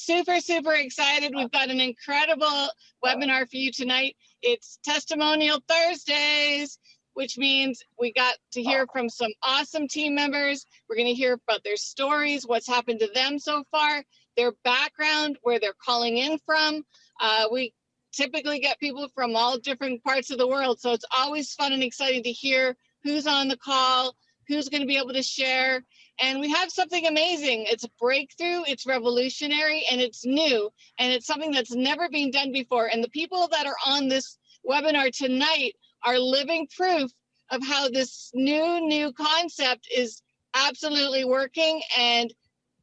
super, super excited. We've got an incredible webinar for you tonight. It's Testimonial Thursdays, which means we got to hear from some awesome team members. We're going to hear about their stories, what's happened to them so far, their background, where they're calling in from. We typically get people from all different parts of the world, so it's always fun and exciting to hear who's on the call, who's going to be able to share. And we have something amazing. It's a breakthrough, it's revolutionary, and it's new, and it's something that's never been done before. And the people that are on this webinar tonight are living proof of how this new concept is absolutely working and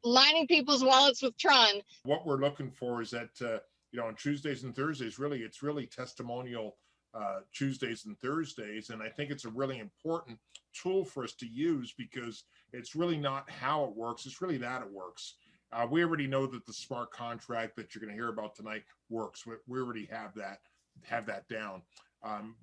lining people's wallets with Tron. What we're looking for is that, on Tuesdays and Thursdays, it's really testimonial Tuesdays and Thursdays. And I think it's a really important tool for us to use, because it's really not how it works, it's really that it works. We already know that the smart contract that you're going to hear about tonight works. We already have that down.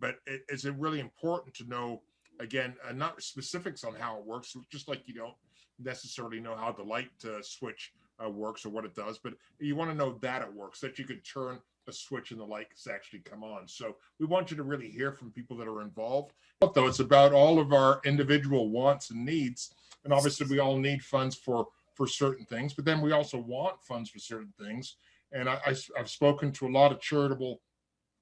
But it's really important to know, again, not specifics on how it works, just like you don't necessarily know how the light switch works or what it does, but you want to know that it works, that you could turn a switch and the lights actually come on. So we want you to really hear from people that are involved. Though it's about all of our individual wants and needs, and obviously we all need funds for certain things, but then we also want funds for certain things. And I've spoken to a lot of charitable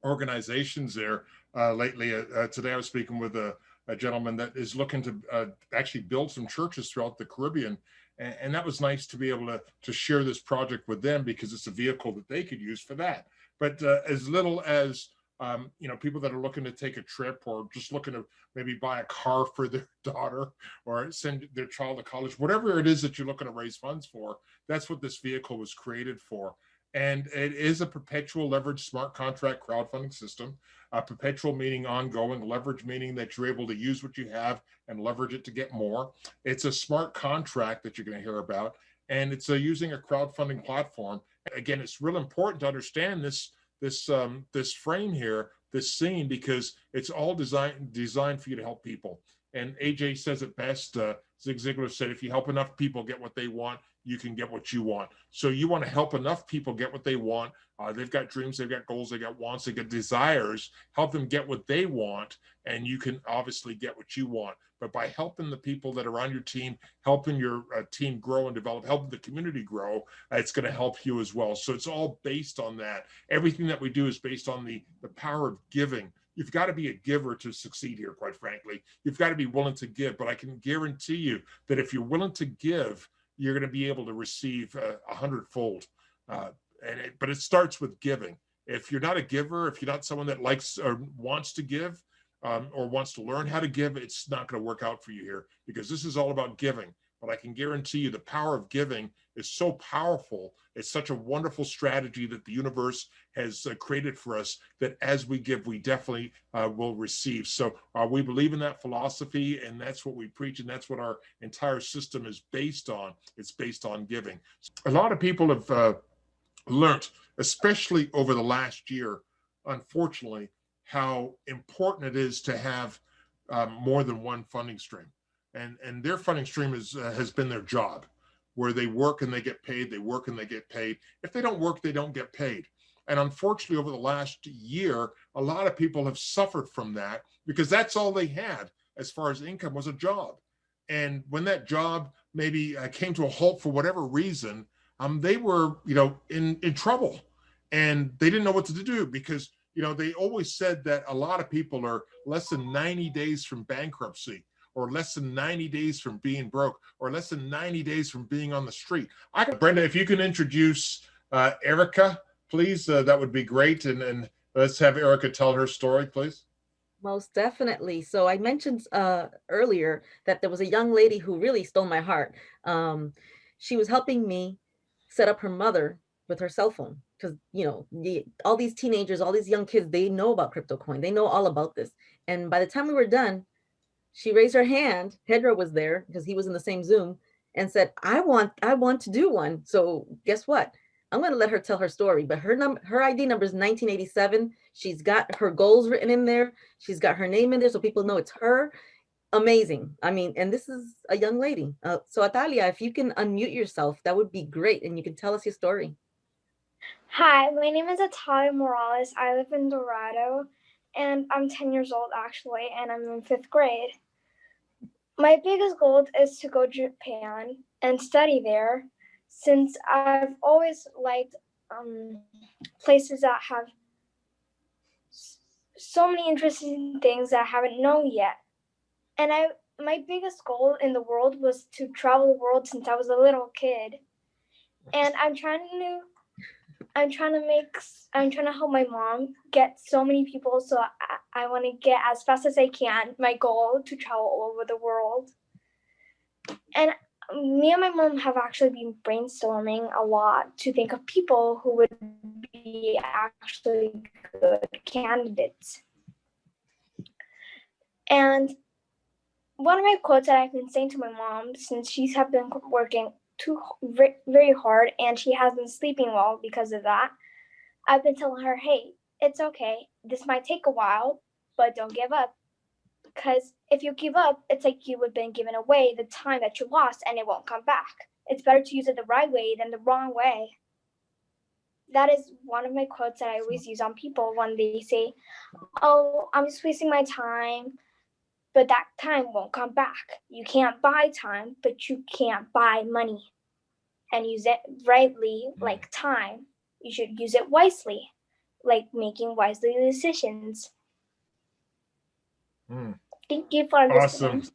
organizations there lately. Today I was speaking with a gentleman that is looking to actually build some churches throughout the Caribbean. And that was nice to be able to share this project with them, because it's a vehicle that they could use for that. But as little as, people that are looking to take a trip, or just looking to maybe buy a car for their daughter, or send their child to college, whatever it is that you're looking to raise funds for, that's what this vehicle was created for. And it is a perpetual leverage smart contract crowdfunding system. Perpetual meaning ongoing, leverage meaning that you're able to use what you have and leverage it to get more. It's a smart contract that you're going to hear about, and it's using a crowdfunding platform. Again, it's real important to understand this frame here, this scene, because it's all designed for you to help people. And AJ says it best. Zig Ziglar said, if you help enough people get what they want, you can get what you want. So you want to help enough people get what they want. They've got dreams, they've got goals, they've got wants, they've got desires. Help them get what they want, and you can obviously get what you want. But by helping the people that are on your team, helping your team grow and develop, helping the community grow, it's going to help you as well. So it's all based on that. Everything that we do is based on the power of giving. You've got to be a giver to succeed here, quite frankly. You've got to be willing to give. But I can guarantee you that if you're willing to give, you're going to be able to receive 100-fold. But it starts with giving. If you're not a giver, if you're not someone that likes or wants to give, or wants to learn how to give, it's not going to work out for you here, because this is all about giving. But I can guarantee you the power of giving is so powerful. It's such a wonderful strategy that the universe has created for us, that as we give, we definitely will receive. So we believe in that philosophy, and that's what we preach, and that's what our entire system is based on. It's based on giving. A lot of people have learned, especially over the last year, unfortunately, how important it is to have more than one funding stream. And their funding stream has been their job, where they work and they get paid, they work and they get paid. If they don't work, they don't get paid. And unfortunately, over the last year, a lot of people have suffered from that, because that's all they had as far as income, was a job. And when that job maybe came to a halt for whatever reason, they were, in trouble, and they didn't know what to do, because, they always said that a lot of people are less than 90 days from bankruptcy, or less than 90 days from being broke, or less than 90 days from being on the street. Brenda, if you can introduce Aerika, please, that would be great. And let's have Aerika tell her story, please. Most definitely. So I mentioned earlier that there was a young lady who really stole my heart. She was helping me set up her mother with her cell phone, because all these teenagers, all these young kids, they know about crypto coin, they know all about this. And by the time we were done, she raised her hand. Hedra was there because he was in the same Zoom, and said, I want to do one. So guess what? I'm going to let her tell her story, but her ID number is 1987. She's got her goals written in there. She's got her name in there, so people know it's her. Amazing. I mean, and this is a young lady. So Atalia, if you can unmute yourself, that would be great. And you can tell us your story. Hi, my name is Atalia Morales. I live in Dorado, and I'm 10 years old actually, and I'm in 5th grade. My biggest goal is to go to Japan and study there, since I've always liked places that have so many interesting things that I haven't known yet. And my biggest goal in the world was to travel the world since I was a little kid. And I'm trying to help my mom get so many people. So I want to get as fast as I can my goal to travel all over the world. And me and my mom have actually been brainstorming a lot to think of people who would be actually good candidates. And one of my quotes that I've been saying to my mom, since she's have been working very hard and she has been sleeping well because of that, I've been telling her, hey, it's okay. This might take a while, but don't give up. Because if you give up, it's like you have been giving away the time that you lost and it won't come back. It's better to use it the right way than the wrong way. That is one of my quotes that I always use on people when they say, oh, I'm just wasting my time, but that time won't come back. You can't buy time, but you can't buy money. And use it rightly, like time. You should use it wisely, like making wisely decisions. Thank you for listening.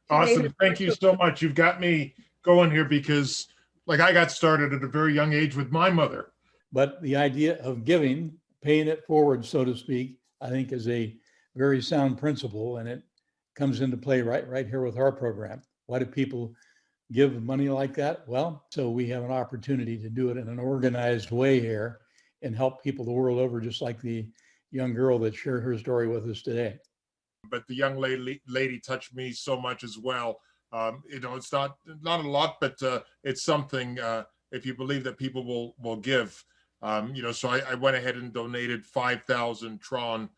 Awesome. Thank you so much. You've got me going here because like I got started at a very young age with my mother. But the idea of giving, paying it forward, so to speak, I think is a very sound principle, and it comes into play right here with our program. Why do people give money like that? Well, so we have an opportunity to do it in an organized way here and help people the world over, just like the young girl that shared her story with us today. But the young lady touched me so much as well. It's not a lot, but it's something. If you believe that people will give, so I went ahead and donated 5,000 tron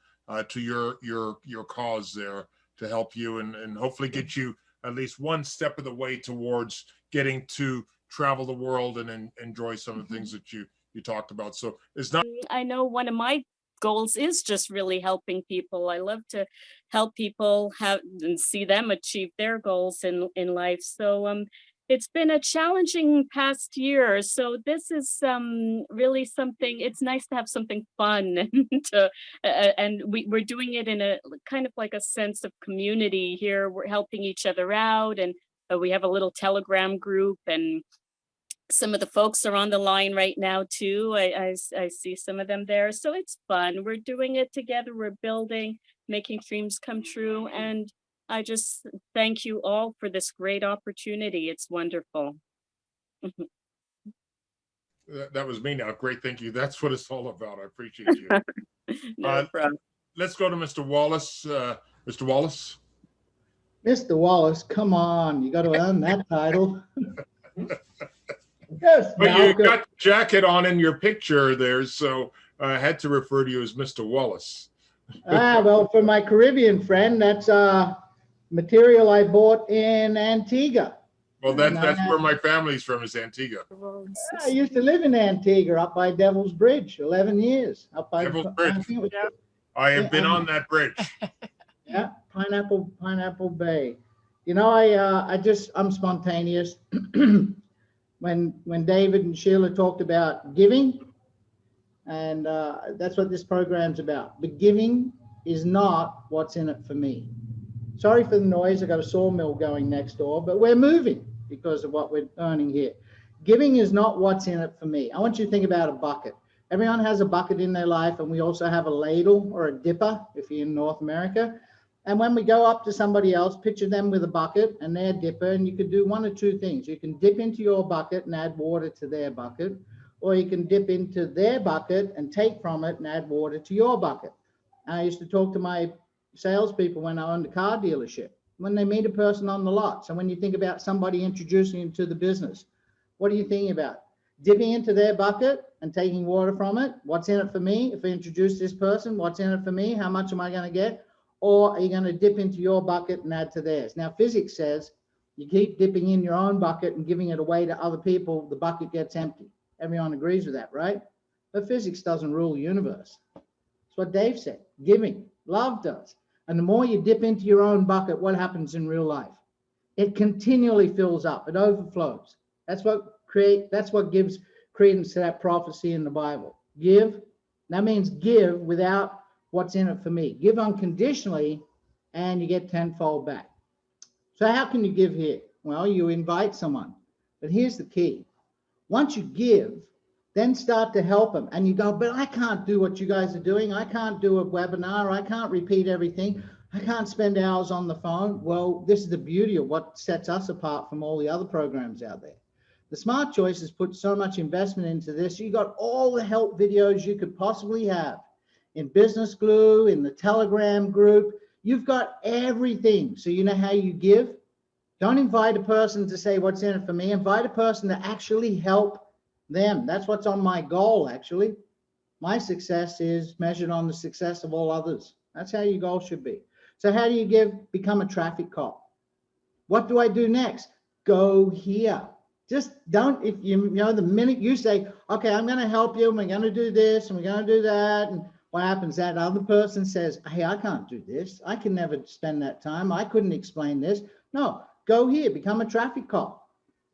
to your cause there to help you and hopefully get you at least one step of the way towards getting to travel the world and enjoy some of the things that you talked about. So it's not. I know one of my goals is just really helping people. I love to help people have and see them achieve their goals in life. So it's been a challenging past year. So this is really something. It's nice to have something fun and we're doing it in a kind of like a sense of community here. We're helping each other out, and we have a little Telegram group, and some of the folks are on the line right now too. I see some of them there. So it's fun. We're doing it together. We're building, making dreams come true. And I just thank you all for this great opportunity. It's wonderful. That was me now. Great. Thank you. That's what it's all about. I appreciate you. No problem. Let's go to Mr. Wallace. Mr. Wallace. Mr. Wallace, come on. You got to earn that title. Yes, but you got the jacket on in your picture there, so I had to refer to you as Mr. Wallace. Well, for my Caribbean friend, that's material I bought in Antigua. Well, that's where my family's from, is Antigua. I used to live in Antigua up by Devil's Bridge, 11 years. Up by Devil's Bridge. I have been on that bridge. Yeah, Pineapple Bay. You know, I'm spontaneous. When David and Sheila talked about giving, and that's what this program's about. But giving is not what's in it for me. Sorry for the noise. I got a sawmill going next door, but we're moving because of what we're earning here. Giving is not what's in it for me. I want you to think about a bucket. Everyone has a bucket in their life, and we also have a ladle or a dipper if you're in North America. And when we go up to somebody else, picture them with a bucket and their dipper, and you could do one of two things. You can dip into your bucket and add water to their bucket, or you can dip into their bucket and take from it and add water to your bucket. I used to talk to my salespeople when I owned a car dealership, when they meet a person on the lot. So when you think about somebody introducing you to the business, what are you thinking about? Dipping into their bucket and taking water from it. What's in it for me? If I introduce this person, what's in it for me? How much am I going to get? Or are you going to dip into your bucket and add to theirs? Now, physics says you keep dipping in your own bucket and giving it away to other people, the bucket gets empty. Everyone agrees with that, right? But physics doesn't rule the universe. That's what Dave said. Giving, love does. And the more you dip into your own bucket, what happens in real life? It continually fills up. It overflows. That's what gives credence to that prophecy in the Bible. Give, that means give without what's in it for me. Give unconditionally, and you get tenfold back. So how can you give here? Well, you invite someone. But here's the key. Once you give, then start to help them. And you go, but I can't do what you guys are doing. I can't do a webinar. I can't repeat everything. I can't spend hours on the phone. Well, this is the beauty of what sets us apart from all the other programs out there. The smart choice has put so much investment into this. You got all the help videos you could possibly have in Business Glue, in the Telegram group. You've got everything. So you know how you give? Don't invite a person to say what's in it for me. Invite a person to actually help them. That's what's on my goal, actually. My success is measured on the success of all others. That's how your goal should be. So how do you give? Become a traffic cop. What do I do next? Go here. Just don't, if you know, the minute you say, okay, I'm going to help you, and we're going to do this, and we're going to do that, and what happens? That other person says, hey, I can't do this. I can never spend that time. I couldn't explain this. No, go here, become a traffic cop.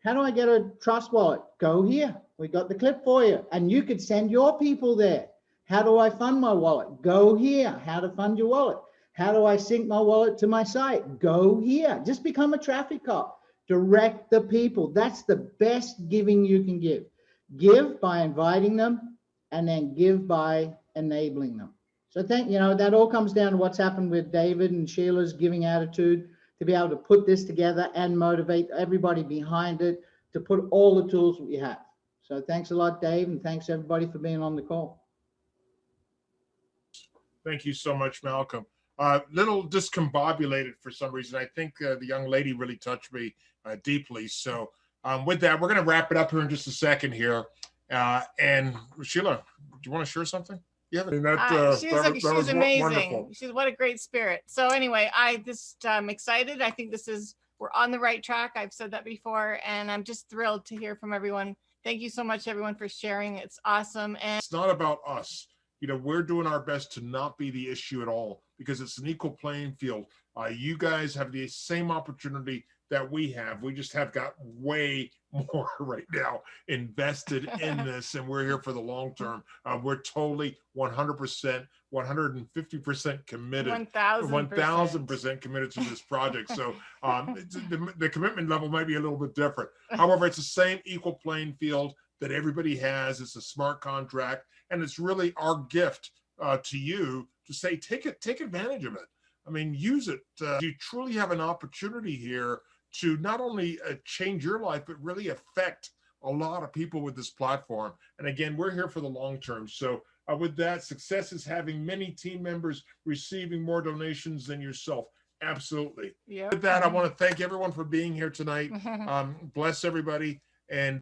How do I get a trust wallet? Go here. We got the clip for you. And you could send your people there. How do I fund my wallet? Go here. How to fund your wallet? How do I sync my wallet to my site? Go here. Just become a traffic cop. Direct the people. That's the best giving you can give. Give by inviting them, and then give by enabling them. So that all comes down to what's happened with David and Sheila's giving attitude, to be able to put this together and motivate everybody behind it to put all the tools we have. So thanks a lot, Dave, and thanks everybody for being on the call. Thank you so much, Malcolm. Little discombobulated for some reason. I think the young lady really touched me deeply. So with that, we're going to wrap it up here in just a second here. And Sheila, do you want to share something? Yeah, she's amazing. Wonderful. She's what a great spirit. So anyway, I'm excited. I think we're on the right track. I've said that before, and I'm just thrilled to hear from everyone. Thank you so much, everyone, for sharing. It's awesome. And it's not about us. We're doing our best to not be the issue at all, because it's an equal playing field. You guys have the same opportunity that we have. We just have got way more right now invested in this, and we're here for the long term. We're totally 100%, 150% committed, 1,000% committed to this project. So the commitment level might be a little bit different. However, it's the same equal playing field that everybody has. It's a smart contract, and it's really our gift to you to say, take advantage of it. I mean, use it. You truly have an opportunity here to not only change your life, but really affect a lot of people with this platform. And again, we're here for the long term. So with that, success is having many team members receiving more donations than yourself. Absolutely. Yep. With that, I want to thank everyone for being here tonight. Bless everybody. And